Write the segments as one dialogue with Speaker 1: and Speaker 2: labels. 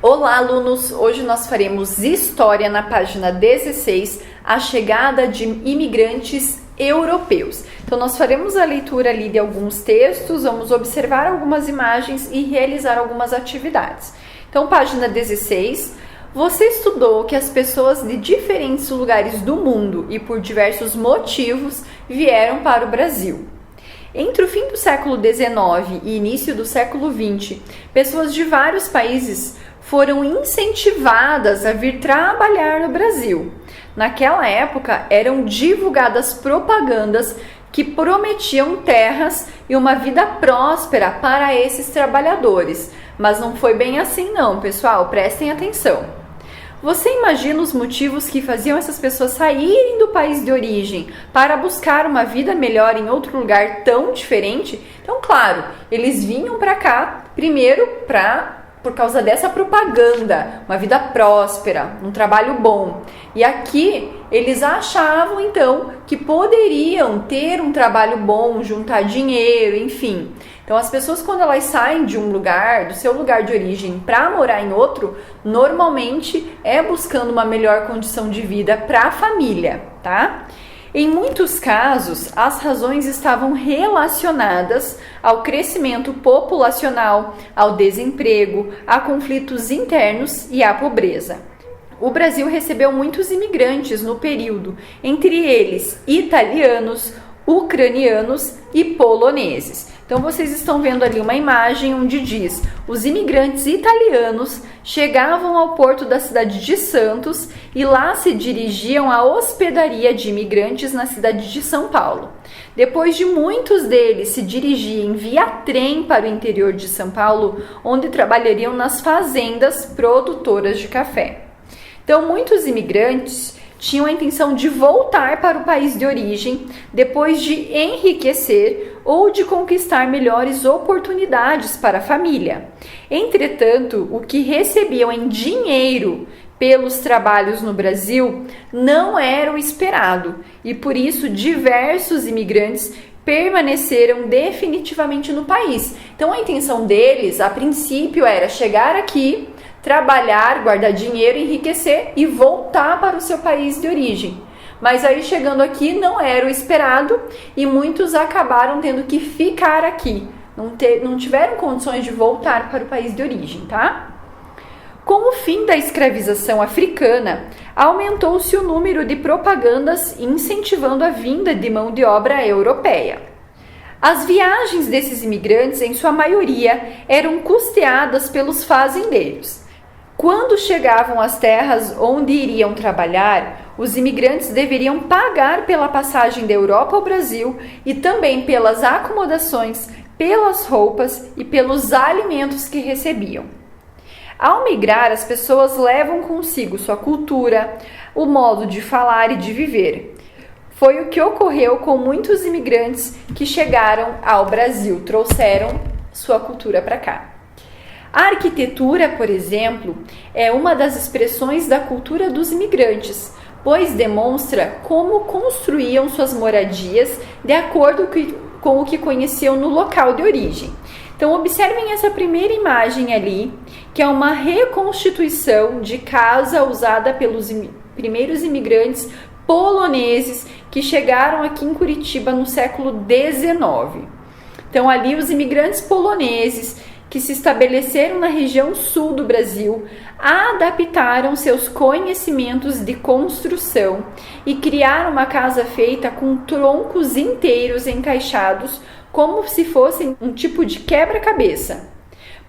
Speaker 1: Olá, alunos! Hoje nós faremos História na página 16, a chegada de imigrantes europeus. Então, nós faremos a leitura ali de alguns textos, vamos observar algumas imagens e realizar algumas atividades. Então, página 16, você estudou que as pessoas de diferentes lugares do mundo e por diversos motivos vieram para o Brasil. Entre o fim do século XIX e início do século XX, pessoas de vários países foram incentivadas a vir trabalhar no Brasil. Naquela época, eram divulgadas propagandas que prometiam terras e uma vida próspera para esses trabalhadores. Mas não foi bem assim não, pessoal, prestem atenção. Você imagina os motivos que faziam essas pessoas saírem do país de origem para buscar uma vida melhor em outro lugar tão diferente? Então, claro, eles vinham para cá primeiro por causa dessa propaganda, uma vida próspera, um trabalho bom. E aqui eles achavam então que poderiam ter um trabalho bom, juntar dinheiro, enfim. Então as pessoas, quando elas saem de um lugar, do seu lugar de origem, para morar em outro, normalmente é buscando uma melhor condição de vida para a família, tá? Em muitos casos, as razões estavam relacionadas ao crescimento populacional, ao desemprego, a conflitos internos e à pobreza. O Brasil recebeu muitos imigrantes no período, entre eles italianos, ucranianos e poloneses. Então vocês estão vendo ali uma imagem onde diz: os imigrantes italianos chegavam ao porto da cidade de Santos e lá se dirigiam à hospedaria de imigrantes na cidade de São Paulo. Depois de muitos deles se dirigirem via trem para o interior de São Paulo, onde trabalhariam nas fazendas produtoras de café. Então muitos imigrantes tinham a intenção de voltar para o país de origem depois de enriquecer ou de conquistar melhores oportunidades para a família. Entretanto, o que recebiam em dinheiro pelos trabalhos no Brasil não era o esperado e por isso diversos imigrantes permaneceram definitivamente no país. Então a intenção deles, a princípio, era chegar aqui, trabalhar, guardar dinheiro, enriquecer e voltar para o seu país de origem. Mas aí chegando aqui não era o esperado e muitos acabaram tendo que ficar aqui. Não tiveram condições de voltar para o país de origem, tá? Com o fim da escravização africana, aumentou-se o número de propagandas incentivando a vinda de mão de obra europeia. As viagens desses imigrantes, em sua maioria, eram custeadas pelos fazendeiros. Quando chegavam às terras onde iriam trabalhar, os imigrantes deveriam pagar pela passagem da Europa ao Brasil e também pelas acomodações, pelas roupas e pelos alimentos que recebiam. Ao migrar, as pessoas levam consigo sua cultura, o modo de falar e de viver. Foi o que ocorreu com muitos imigrantes que chegaram ao Brasil, trouxeram sua cultura para cá. A arquitetura, por exemplo, é uma das expressões da cultura dos imigrantes, pois demonstra como construíam suas moradias de acordo com o que conheciam no local de origem. Então, observem essa primeira imagem ali, que é uma reconstituição de casa usada pelos primeiros imigrantes poloneses que chegaram aqui em Curitiba no século XIX. Então, ali os imigrantes poloneses que se estabeleceram na região sul do Brasil, adaptaram seus conhecimentos de construção e criaram uma casa feita com troncos inteiros encaixados como se fossem um tipo de quebra-cabeça,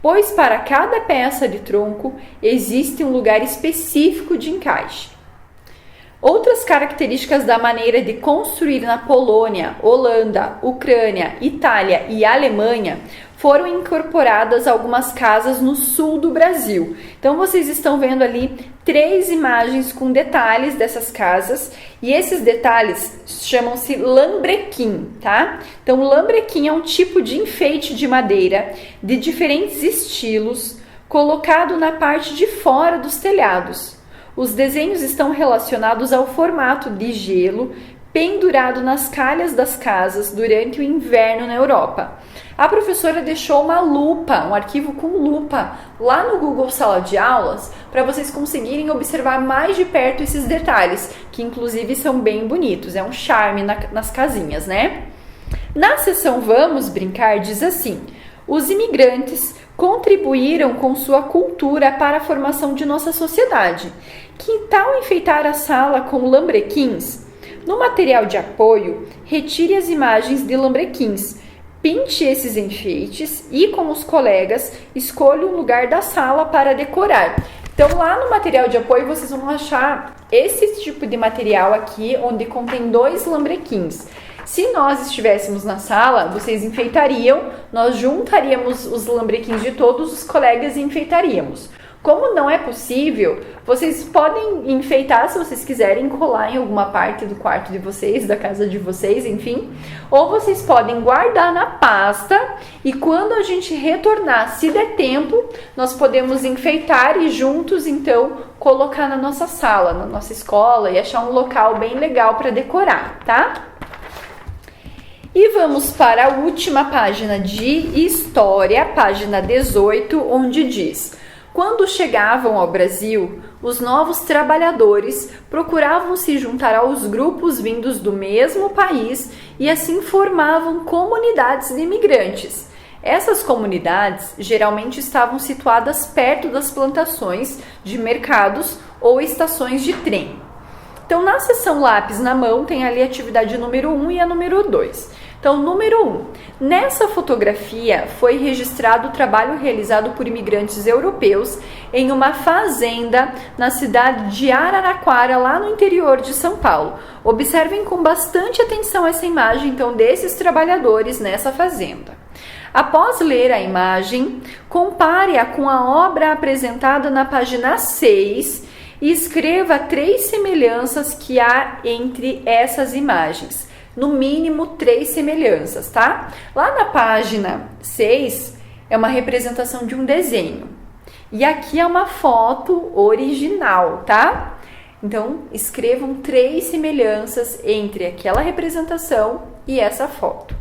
Speaker 1: pois para cada peça de tronco existe um lugar específico de encaixe. Outras características da maneira de construir na Polônia, Holanda, Ucrânia, Itália e Alemanha foram incorporadas algumas casas no sul do Brasil. Então vocês estão vendo ali 3 imagens com detalhes dessas casas e esses detalhes chamam-se lambrequim, tá? Então o lambrequim é um tipo de enfeite de madeira de diferentes estilos colocado na parte de fora dos telhados. Os desenhos estão relacionados ao formato de gelo, pendurado nas calhas das casas durante o inverno na Europa. A professora deixou uma lupa, um arquivo com lupa, lá no Google Sala de Aulas, para vocês conseguirem observar mais de perto esses detalhes, que inclusive são bem bonitos, é um charme nas casinhas, né? Na seção Vamos Brincar diz assim: os imigrantes contribuíram com sua cultura para a formação de nossa sociedade. Que tal enfeitar a sala com lambrequins? No material de apoio, retire as imagens de lambrequins, pinte esses enfeites e, com os colegas, escolha um lugar da sala para decorar. Então, lá no material de apoio, vocês vão achar esse tipo de material aqui, onde contém 2 lambrequins. Se nós estivéssemos na sala, vocês enfeitariam, nós juntaríamos os lambrequins de todos os colegas e enfeitaríamos. Como não é possível, vocês podem enfeitar, se vocês quiserem, colar em alguma parte do quarto de vocês, da casa de vocês, enfim. Ou vocês podem guardar na pasta e quando a gente retornar, se der tempo, nós podemos enfeitar e juntos, então, colocar na nossa sala, na nossa escola e achar um local bem legal para decorar, tá? E vamos para a última página de História, página 18, onde diz: quando chegavam ao Brasil, os novos trabalhadores procuravam se juntar aos grupos vindos do mesmo país e assim formavam comunidades de imigrantes. Essas comunidades geralmente estavam situadas perto das plantações de mercados ou estações de trem. Então, na seção Lápis na Mão, tem ali a atividade número 1 e a número 2. Então, número 1. Nessa fotografia foi registrado o trabalho realizado por imigrantes europeus em uma fazenda na cidade de Araraquara, lá no interior de São Paulo. Observem com bastante atenção essa imagem, então, desses trabalhadores nessa fazenda. Após ler a imagem, compare-a com a obra apresentada na página 6 e escreva 3 semelhanças que há entre essas imagens. No mínimo 3 semelhanças, tá? Lá na página 6 é uma representação de um desenho. E aqui é uma foto original, tá? Então, escrevam 3 semelhanças entre aquela representação e essa foto.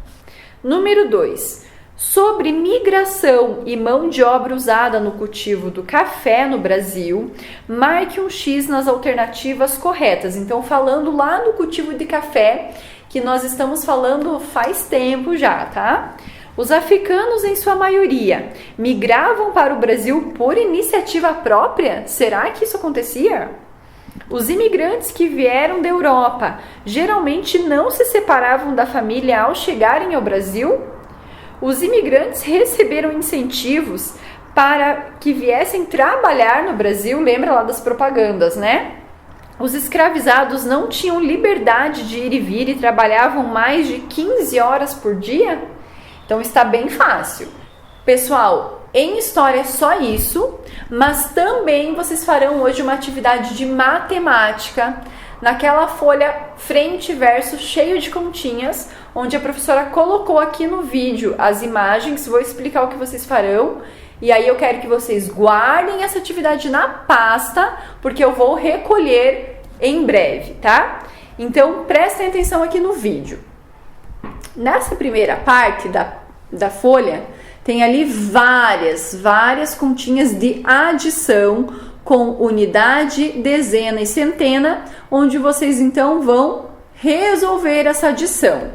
Speaker 1: Número 2. Sobre migração e mão de obra usada no cultivo do café no Brasil, marque um X nas alternativas corretas. Então, falando lá no cultivo de café, que nós estamos falando faz tempo já, tá? Os africanos, em sua maioria, migravam para o Brasil por iniciativa própria? Será que isso acontecia? Os imigrantes que vieram da Europa geralmente não se separavam da família ao chegarem ao Brasil? Os imigrantes receberam incentivos para que viessem trabalhar no Brasil? Lembra lá das propagandas, né? Os escravizados não tinham liberdade de ir e vir e trabalhavam mais de 15 horas por dia? Então está bem fácil. Pessoal, em história é só isso, mas também vocês farão hoje uma atividade de matemática naquela folha frente e verso cheio de continhas, onde a professora colocou aqui no vídeo as imagens. Vou explicar o que vocês farão. E aí eu quero que vocês guardem essa atividade na pasta, porque eu vou recolher em breve, tá? Então, prestem atenção aqui no vídeo. Nessa primeira parte da folha, tem ali várias continhas de adição com unidade, dezena e centena, onde vocês então vão resolver essa adição.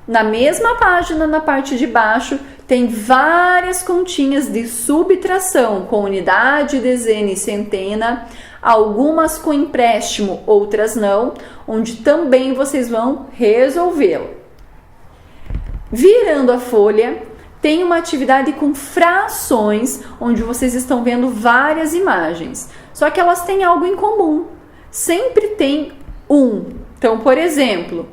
Speaker 1: Na mesma página, na parte de baixo, tem várias continhas de subtração com unidade, dezena e centena, algumas com empréstimo, outras não, onde também vocês vão resolvê-lo. Virando a folha, tem uma atividade com frações, onde vocês estão vendo várias imagens, só que elas têm algo em comum, sempre tem um. Então, por exemplo,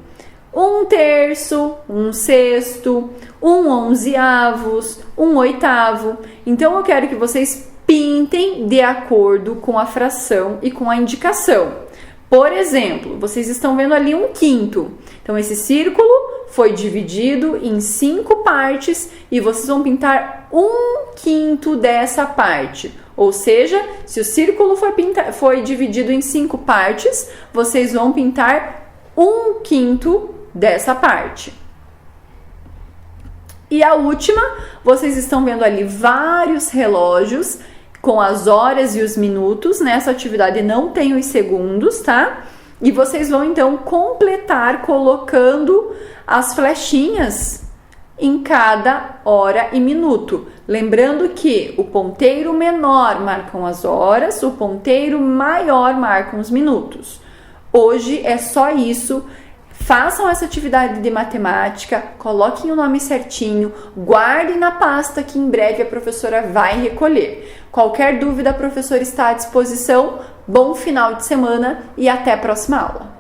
Speaker 1: 1/3, 1/6, 1/11, 1/8. Então, eu quero que vocês pintem de acordo com a fração e com a indicação. Por exemplo, vocês estão vendo ali 1/5. Então, esse círculo foi dividido em 5 partes e vocês vão pintar 1/5 dessa parte. Ou seja, se o círculo foi dividido em 5 partes, vocês vão pintar 1/5 dessa parte. E a última, vocês estão vendo ali vários relógios com as horas e os minutos. Nessa atividade não tem os segundos, tá? E vocês vão então completar colocando as flechinhas em cada hora e minuto. Lembrando que o ponteiro menor marcam as horas, o ponteiro maior marcam os minutos. Hoje é só isso. Façam essa atividade de matemática, coloquem o nome certinho, guardem na pasta que em breve a professora vai recolher. Qualquer dúvida, a professora está à disposição. Bom final de semana e até a próxima aula.